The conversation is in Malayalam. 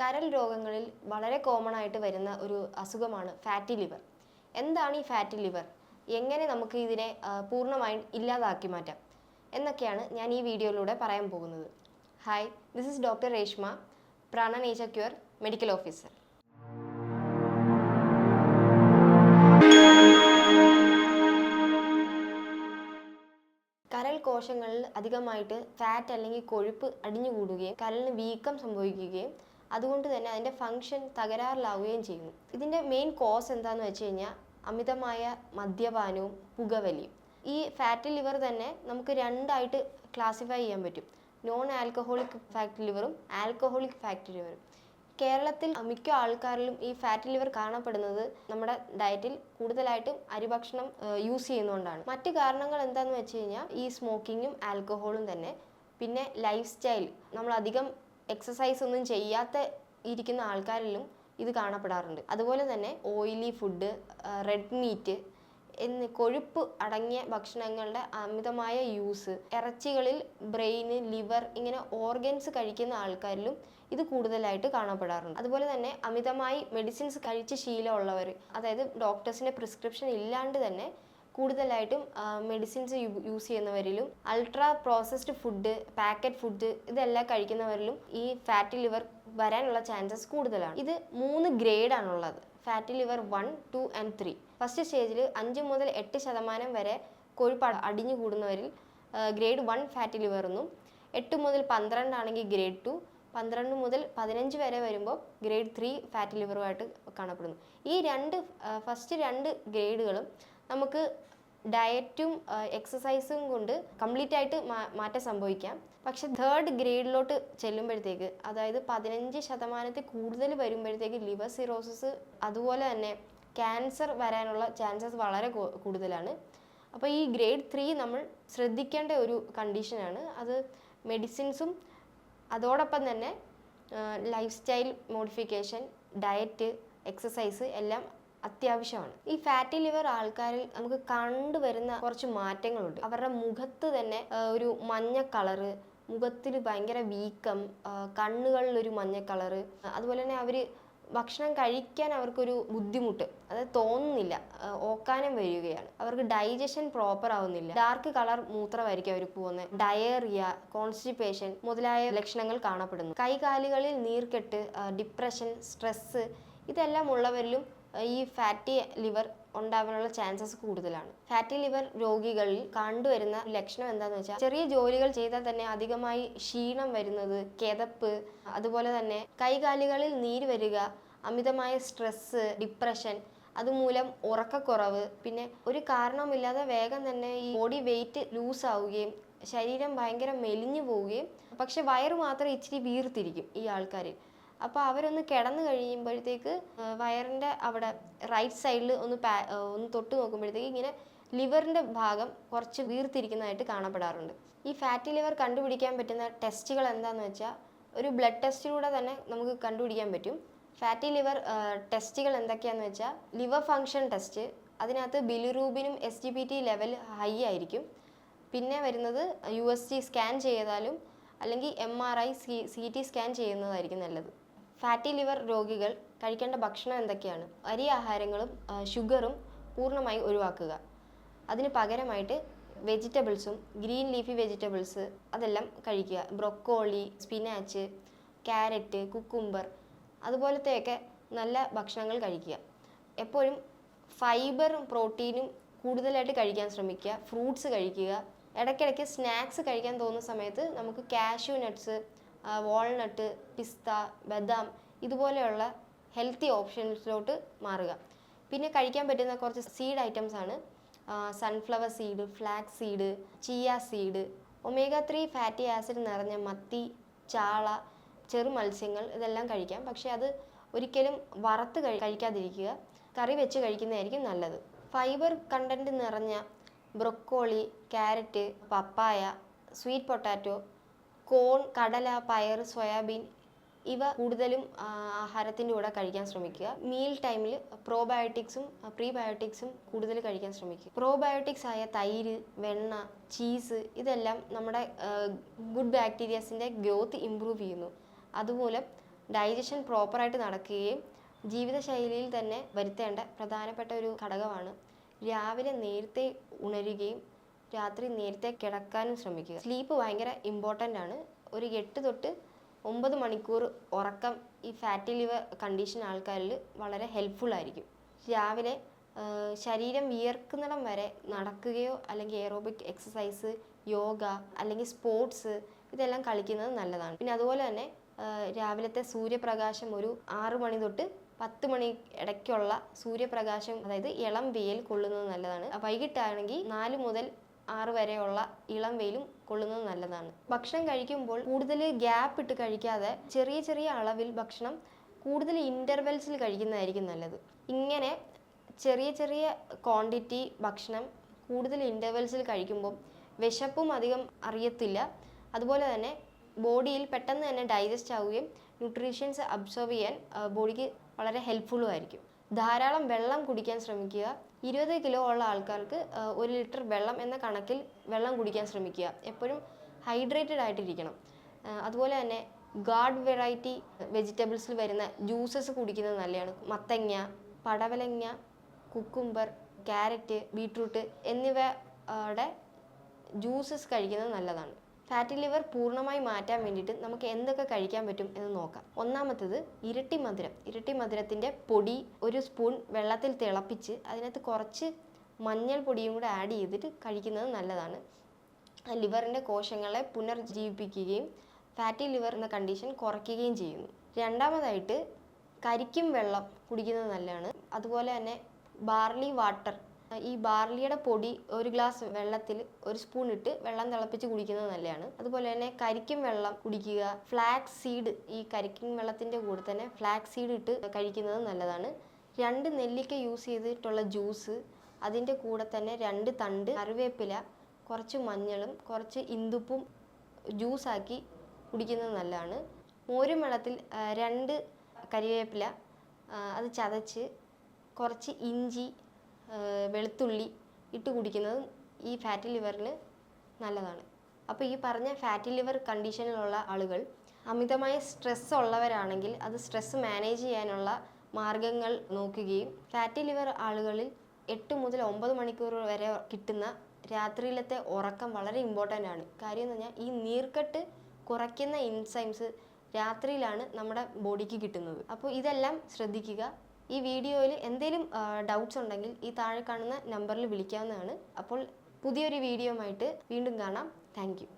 കരൾ രോഗങ്ങളിൽ വളരെ കോമൺ ആയിട്ട് വരുന്ന ഒരു അസുഖമാണ് ഫാറ്റി ലിവർ. എന്താണ് ഈ ഫാറ്റി ലിവർ? എങ്ങനെ നമുക്ക് ഇതിനെ പൂർണ്ണമായും ഇല്ലാതാക്കി മാറ്റാം എന്നൊക്കെയാണ് ഞാൻ ഈ വീഡിയോയിലൂടെ പറയാൻ പോകുന്നത്. Hi, this is doctor Reshma, Prana nature cure medical officer. കരൾ കോശങ്ങളിൽ അധികമായിട്ട് ഫാറ്റ് അല്ലെങ്കിൽ കൊഴുപ്പ് അടിഞ്ഞുകൂടുകയും കരളിന് വീക്കം സംഭവിക്കുകയും അതുകൊണ്ട് തന്നെ അതിൻ്റെ ഫങ്ഷൻ തകരാറിലാവുകയും ചെയ്യുന്നു. ഇതിൻ്റെ മെയിൻ കോസ് എന്താണെന്ന് വെച്ച് കഴിഞ്ഞാൽ അമിതമായ മദ്യപാനവും പുകവലിയും. ഈ ഫാറ്റി ലിവർ തന്നെ നമുക്ക് രണ്ടായിട്ട് ക്ലാസിഫൈ ചെയ്യാൻ പറ്റും: നോൺ ആൽക്കഹോളിക് ഫാറ്റി ലിവറും ആൽക്കഹോളിക് ഫാറ്റി ലിവറും. കേരളത്തിൽ മിക്ക ആൾക്കാരിലും ഈ ഫാറ്റി ലിവർ കാണപ്പെടുന്നത് നമ്മുടെ ഡയറ്റിൽ കൂടുതലായിട്ടും അരിഭക്ഷണം യൂസ് ചെയ്യുന്നതുകൊണ്ടാണ്. മറ്റു കാരണങ്ങൾ എന്താണെന്ന് വെച്ച് കഴിഞ്ഞാൽ ഈ സ്മോക്കിങ്ങും ആൽക്കഹോളും തന്നെ. പിന്നെ ലൈഫ് സ്റ്റൈൽ, നമ്മളധികം എക്സസൈസ് ഒന്നും ചെയ്യാത്ത ഇരിക്കുന്ന ആൾക്കാരിലും ഇത് കാണപ്പെടാറുണ്ട്. അതുപോലെ തന്നെ ഓയിലി ഫുഡ്, റെഡ് മീറ്റ് എന്നീ കൊഴുപ്പ് അടങ്ങിയ ഭക്ഷണങ്ങളുടെ അമിതമായ യൂസ്, ഇറച്ചികളിൽ ബ്രെയിന്, ലിവർ ഇങ്ങനെ ഓർഗൻസ് കഴിക്കുന്ന ആൾക്കാരിലും ഇത് കൂടുതലായിട്ട് കാണപ്പെടാറുണ്ട്. അതുപോലെ തന്നെ അമിതമായി മെഡിസിൻസ് കഴിച്ച് ശീലമുള്ളവർ, അതായത് ഡോക്ടേഴ്സിൻ്റെ പ്രിസ്ക്രിപ്ഷൻ ഇല്ലാണ്ട് തന്നെ കൂടുതലായിട്ടും മെഡിസിൻസ് യൂസ് ചെയ്യുന്നവരിലും, ultra processed food, packet food ഇതെല്ലാം കഴിക്കുന്നവരിലും ഈ ഫാറ്റി ലിവർ വരാനുള്ള ചാൻസസ് കൂടുതലാണ്. ഇത് 3 ഗ്രേഡാണുള്ളത്: ഫാറ്റി ലിവർ 1, 2 and 3. ഫസ്റ്റ് സ്റ്റേജിൽ 5 മുതൽ 8% വരെ കൊഴുപ്പ് അടിഞ്ഞു കൂടുന്നവരിൽ ഗ്രേഡ് 1 ഫാറ്റി ലിവർ എന്നും, 8 മുതൽ 12 ആണെങ്കിൽ ഗ്രേഡ് 2, 12 മുതൽ 15 വരെ വരുമ്പോൾ ഗ്രേഡ് 3 ഫാറ്റി ലിവറുമായിട്ട് കാണപ്പെടുന്നു. ഈ ഫസ്റ്റ് 2 ഗ്രേഡുകളും നമുക്ക് ഡയറ്റും എക്സസൈസും കൊണ്ട് കംപ്ലീറ്റ് ആയിട്ട് മാറ്റം സംഭവിക്കാം. പക്ഷെ 3rd ഗ്രേഡിലോട്ട് ചെല്ലുമ്പോഴത്തേക്ക്, അതായത് 15% കൂടുതൽ വരുമ്പോഴത്തേക്ക് ലിവർ സിറോസിസ്, അതുപോലെ തന്നെ ക്യാൻസർ വരാനുള്ള ചാൻസസ് വളരെ കൂടുതലാണ്. അപ്പോൾ ഈ ഗ്രേഡ് 3 നമ്മൾ ശ്രദ്ധിക്കേണ്ട ഒരു കണ്ടീഷനാണ്. അത് മെഡിസിൻസും അതോടൊപ്പം തന്നെ life style modification, diet, exercise എല്ലാം അത്യാവശ്യമാണ്. ഈ ഫാറ്റി ലിവർ ആൾക്കാരിൽ നമുക്ക് കണ്ടുവരുന്ന കുറച്ച് മാറ്റങ്ങളുണ്ട്. അവരുടെ മുഖത്ത് തന്നെ ഒരു മഞ്ഞ കളറ്, മുഖത്തിൽ ഭയങ്കര വീക്കം, കണ്ണുകളിലൊരു മഞ്ഞ കളറ്, അതുപോലെ തന്നെ അവർ ഭക്ഷണം കഴിക്കാൻ അവർക്കൊരു ബുദ്ധിമുട്ട്, അത് തോന്നുന്നില്ല, ഓക്കാനം വരികയാണ്, അവർക്ക് ഡൈജഷൻ പ്രോപ്പർ ആവുന്നില്ല, ഡാർക്ക് കളർ മൂത്രമായിരിക്കും അവർ പോകുന്നത്, ഡയേറിയ, കോൺസ്റ്റിപ്പേഷൻ മുതലായ ലക്ഷണങ്ങൾ കാണപ്പെടുന്നു. കൈകാലുകളിൽ നീർക്കെട്ട്, ഡിപ്രഷൻ, സ്ട്രെസ് ഇതെല്ലാം ഉള്ളവരിലും ഈ ഫാറ്റി ലിവർ ഉണ്ടാകാനുള്ള ചാൻസസ് കൂടുതലാണ്. ഫാറ്റി ലിവർ രോഗികളിൽ കണ്ടുവരുന്ന ലക്ഷണം എന്താണെന്ന് വെച്ചാൽ, ചെറിയ ജോലികൾ ചെയ്താൽ തന്നെ അധികമായി ക്ഷീണം വരുന്നത്, കിതപ്പ്, അതുപോലെ തന്നെ കൈകാലുകളിൽ നീര് വരിക, അമിതമായ സ്ട്രെസ്, ഡിപ്രഷൻ, അതുമൂലം ഉറക്കക്കുറവ്, പിന്നെ ഒരു കാരണവുമില്ലാതെ വേഗം തന്നെ ഈ ബോഡി വെയിറ്റ് ലൂസ് ആവുകയും ശരീരം ഭയങ്കര മെലിഞ്ഞു പോവുകയും, പക്ഷെ വയറ് മാത്രം ഇച്ചിരി വീർത്തിരിക്കും ഈ ആൾക്കാരിൽ. അപ്പോൾ അവരൊന്ന് കിടന്നു കഴിയുമ്പോഴത്തേക്ക് വയറിൻ്റെ അവിടെ റൈറ്റ് സൈഡിൽ ഒന്ന് തൊട്ട് നോക്കുമ്പോഴത്തേക്ക് ഇങ്ങനെ ലിവറിൻ്റെ ഭാഗം കുറച്ച് വീർത്തിരിക്കുന്നതായിട്ട് കാണപ്പെടാറുണ്ട്. ഈ ഫാറ്റി ലിവർ കണ്ടുപിടിക്കാൻ പറ്റുന്ന ടെസ്റ്റുകൾ എന്താണെന്ന് വെച്ചാൽ, ഒരു ബ്ലഡ് ടെസ്റ്റിലൂടെ തന്നെ നമുക്ക് കണ്ടുപിടിക്കാൻ പറ്റും. ഫാറ്റി ലിവർ ടെസ്റ്റുകൾ എന്തൊക്കെയാണെന്ന് വെച്ചാൽ, ലിവർ ഫങ്ഷൻ ടെസ്റ്റ്, അതിനകത്ത് ബിലിറൂബിനും SGPT ലെവൽ ഹൈ ആയിരിക്കും. പിന്നെ വരുന്നത് USG സ്കാൻ ചെയ്താലും അല്ലെങ്കിൽ MRI, CT സ്കാൻ ചെയ്യുന്നതായിരിക്കും നല്ലത്. ഫാറ്റി ലിവർ രോഗികൾ കഴിക്കേണ്ട ഭക്ഷണം എന്തൊക്കെയാണ്? അരി ആഹാരങ്ങളും ഷുഗറും പൂർണ്ണമായി ഒഴിവാക്കുക. അതിന് പകരമായിട്ട് വെജിറ്റബിൾസും ഗ്രീൻ ലീഫി വെജിറ്റബിൾസ് അതെല്ലാം കഴിക്കുക. ബ്രൊക്കോളി, സ്പിനാച്ച്, ക്യാരറ്റ്, കുക്കുംബർ അതുപോലത്തെയൊക്കെ നല്ല ഭക്ഷണങ്ങൾ കഴിക്കുക. എപ്പോഴും ഫൈബറും പ്രോട്ടീനും കൂടുതലായിട്ട് കഴിക്കാൻ ശ്രമിക്കുക. ഫ്രൂട്ട്സ് കഴിക്കുക. ഇടയ്ക്കിടയ്ക്ക് സ്നാക്സ് കഴിക്കാൻ തോന്നുന്ന സമയത്ത് നമുക്ക് കാഷ്യൂ നട്ട്സ്, വാൾനട്ട്, പിസ്ത, ബദാം ഇതുപോലെയുള്ള ഹെൽത്തി ഓപ്ഷൻസിലോട്ട് മാറുക. പിന്നെ കഴിക്കാൻ പറ്റുന്ന കുറച്ച് സീഡ് ഐറ്റംസ് ആണ് sunflower seed, flax seed, chia seed, omega-3 fatty acid നിറഞ്ഞ മത്തി, ചാള, ചെറു മത്സ്യങ്ങൾ ഇതെല്ലാം കഴിക്കാം. പക്ഷേ അത് ഒരിക്കലും വറുത്ത് കഴിക്കാതിരിക്കുക. കറി വെച്ച് കഴിക്കുന്നതായിരിക്കും നല്ലത്. ഫൈബർ കണ്ടൻറ്റ് നിറഞ്ഞ ബ്രൊക്കോളി, ക്യാരറ്റ്, പപ്പായ, സ്വീറ്റ് പൊട്ടാറ്റോ, കോൺ, കടല, പയർ, സോയാബീൻ ഇവ കൂടുതലും ആഹാരത്തിൻ്റെ കൂടെ കഴിക്കാൻ ശ്രമിക്കുക. മീൽ ടൈമിൽ പ്രോബയോട്ടിക്സും പ്രീബയോട്ടിക്സും കൂടുതൽ കഴിക്കാൻ ശ്രമിക്കുക. പ്രോബയോട്ടിക്സ് ആയ തൈര്, വെണ്ണ, ചീസ് ഇതെല്ലാം നമ്മുടെ ഗുഡ് ബാക്ടീരിയസിൻ്റെ ഗ്രോത്ത് ഇംപ്രൂവ് ചെയ്യുന്നു. അതുമൂലം ഡൈജഷൻ പ്രോപ്പറായിട്ട് നടക്കുകയും ജീവിതശൈലിയിൽ തന്നെ വരുത്തേണ്ട പ്രധാനപ്പെട്ട ഒരു ഘടകമാണ് രാവിലെ നേരത്തെ ഉണരുകയും രാത്രി നേരത്തെ കിടക്കാനും ശ്രമിക്കുക. സ്ലീപ്പ് ഭയങ്കര ഇമ്പോർട്ടൻ്റ് ആണ്. ഒരു 8 തൊട്ട് 9 മണിക്കൂർ ഉറക്കം ഈ ഫാറ്റി ലിവർ കണ്ടീഷൻ ആൾക്കാരിൽ വളരെ ഹെൽപ്ഫുൾ ആയിരിക്കും. രാവിലെ ശരീരം വിയർക്കുന്നിടം വരെ നടക്കുകയോ അല്ലെങ്കിൽ എയറോബിക് എക്സസൈസ്, യോഗ അല്ലെങ്കിൽ സ്പോർട്സ് ഇതെല്ലാം കളിക്കുന്നത് നല്ലതാണ്. പിന്നെ അതുപോലെ തന്നെ രാവിലത്തെ സൂര്യപ്രകാശം ഒരു 6 മണി തൊട്ട് 10 മണി ഇടയ്ക്കുള്ള സൂര്യപ്രകാശം, അതായത് ഇളം വെയിൽ കൊള്ളുന്നത് നല്ലതാണ്. വൈകിട്ടാണെങ്കിൽ 4 മുതൽ 6 വരെയുള്ള ഇളം വെയിലും കൊള്ളുന്നത് നല്ലതാണ്. ഭക്ഷണം കഴിക്കുമ്പോൾ കൂടുതൽ ഗ്യാപ്പ് ഇട്ട് കഴിക്കാതെ ചെറിയ ചെറിയ അളവിൽ ഭക്ഷണം കൂടുതൽ ഇൻ്റർവെൽസിൽ കഴിക്കുന്നതായിരിക്കും നല്ലത്. ഇങ്ങനെ ചെറിയ ചെറിയ ക്വാണ്ടിറ്റി ഭക്ഷണം കൂടുതൽ ഇൻ്റർവെൽസിൽ കഴിക്കുമ്പോൾ വിശപ്പും അധികം അറിയത്തില്ല. അതുപോലെ തന്നെ ബോഡിയിൽ പെട്ടെന്ന് തന്നെ ഡൈജസ്റ്റ് ആവുകയും ന്യൂട്രീഷ്യൻസ് അബ്സോർവ് ചെയ്യാൻ ബോഡിക്ക് വളരെ ഹെൽപ്ഫുള്ളും ആയിരിക്കും. ധാരാളം വെള്ളം കുടിക്കാൻ ശ്രമിക്കുക. 20 കിലോ ഉള്ള ആൾക്കാർക്ക് 1 ലിറ്റർ വെള്ളം എന്ന കണക്കിൽ വെള്ളം കുടിക്കാൻ ശ്രമിക്കുക. എപ്പോഴും ഹൈഡ്രേറ്റഡ് ആയിട്ടിരിക്കണം. അതുപോലെ തന്നെ ഗാർഡ് വെറൈറ്റി വെജിറ്റബിൾസിൽ വരുന്ന ജ്യൂസസ് കുടിക്കുന്നത് നല്ലതാണ്. മത്തങ്ങ, പടവലങ്ങ, കുക്കുംബർ, ക്യാരറ്റ്, ബീട്രൂട്ട് എന്നിവയുടെ ജ്യൂസസ് കഴിക്കുന്നത് നല്ലതാണ്. ഫാറ്റി ലിവർ പൂർണ്ണമായി മാറ്റാൻ വേണ്ടിയിട്ട് നമുക്ക് എന്തൊക്കെ കഴിക്കാൻ പറ്റും എന്ന് നോക്കാം. ഒന്നാമത്തേത് ഇരട്ടി മധുരം. ഇരട്ടി മധുരത്തിൻ്റെ പൊടി 1 സ്പൂൺ വെള്ളത്തിൽ തിളപ്പിച്ച് അതിനകത്ത് കുറച്ച് മഞ്ഞൾപ്പൊടിയും കൂടെ ആഡ് ചെയ്തിട്ട് കഴിക്കുന്നത് നല്ലതാണ്. ലിവറിൻ്റെ കോശങ്ങളെ പുനർജീവിപ്പിക്കുകയും ഫാറ്റി ലിവർ എന്ന കണ്ടീഷൻ കുറയ്ക്കുകയും ചെയ്യുന്നു. രണ്ടാമതായിട്ട് കരിക്കും വെള്ളം കുടിക്കുന്നത് നല്ലതാണ്. അതുപോലെ തന്നെ ബാർലി വാട്ടർ, ഈ ബാർലിയുടെ പൊടി 1 ഗ്ലാസ് വെള്ളത്തിൽ 1 സ്പൂൺ ഇട്ട് വെള്ളം തിളപ്പിച്ച് കുടിക്കുന്നത് നല്ലതാണ്. അതുപോലെ തന്നെ കരിക്കും വെള്ളം കുടിക്കുക. ഫ്ലാക്സ് സീഡ്, ഈ കരിക്കും വെള്ളത്തിൻ്റെ കൂടെ തന്നെ ഫ്ലാക്സ് സീഡ് ഇട്ട് കഴിക്കുന്നത് നല്ലതാണ്. 2 നെല്ലിക്ക യൂസ് ചെയ്തിട്ടുള്ള ജ്യൂസ്, അതിൻ്റെ കൂടെ തന്നെ 2 തണ്ട് കറിവേപ്പില, കുറച്ച് മഞ്ഞളും കുറച്ച് ഇന്ദുപ്പും ജ്യൂസാക്കി കുടിക്കുന്നത് നല്ലതാണ്. മോരും വെള്ളത്തിൽ 2 കരിവേപ്പില അത് ചതച്ച് കുറച്ച് ഇഞ്ചി, വെളുത്തുള്ളി ഇട്ട് കുടിക്കുന്നത് ഈ ഫാറ്റി ലിവറിന് നല്ലതാണ്. അപ്പോൾ ഈ പറഞ്ഞ ഫാറ്റി ലിവർ കണ്ടീഷനിലുള്ള ആളുകൾ അമിതമായ സ്ട്രെസ് ഉള്ളവരാണെങ്കിൽ അത് സ്ട്രെസ് മാനേജ് ചെയ്യാനുള്ള മാർഗങ്ങൾ നോക്കുകയും ഫാറ്റി ലിവർ ആളുകളിൽ 8 മുതൽ 9 മണിക്കൂർ വരെ കിട്ടുന്ന രാത്രിയിലത്തെ ഉറക്കം വളരെ ഇമ്പോർട്ടൻ്റ് ആണ്. കാര്യം എന്ന് പറഞ്ഞാൽ ഈ നീർക്കെട്ട് കുറയ്ക്കുന്ന എൻസൈംസ് രാത്രിയിലാണ് നമ്മുടെ ബോഡിക്ക് കിട്ടുന്നത്. അപ്പോൾ ഇതെല്ലാം ശ്രദ്ധിക്കുക. ഈ വീഡിയോയിൽ എന്തെങ്കിലും ഡൗട്ട്സ് ഉണ്ടെങ്കിൽ ഈ താഴെ കാണുന്ന നമ്പറിൽ വിളിക്കാവുന്നതാണ്. അപ്പോൾ പുതിയൊരു വീഡിയോ ആയിട്ട് വീണ്ടും കാണാം. Thank you.